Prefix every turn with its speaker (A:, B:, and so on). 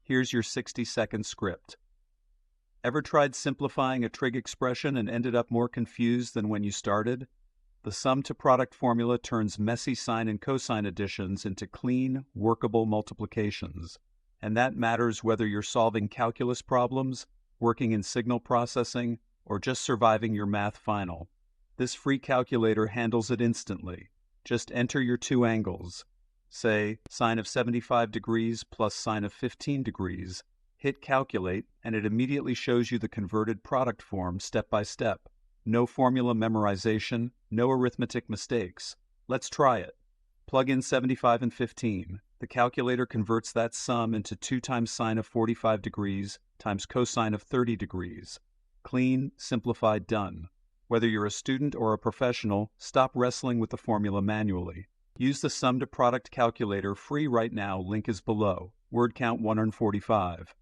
A: Here's your 60-second script. Ever tried simplifying a trig expression and ended up more confused than when you started? The sum-to-product formula turns messy sine and cosine additions into clean, workable multiplications. And that matters whether you're solving calculus problems, working in signal processing, or just surviving your math final. This free calculator handles it instantly. Just enter your two angles. Say, sine of 75 degrees plus sine of 15 degrees. Hit calculate, and it immediately shows you the converted product form step by step. No formula memorization, no arithmetic mistakes. Let's try it. Plug in 75 and 15. The calculator converts that sum into 2 times sine of 45 degrees times cosine of 30 degrees. Clean, simplified, done. Whether you're a student or a professional, stop wrestling with the formula manually. Use the sum to product calculator free right now, link is below. Word count 145.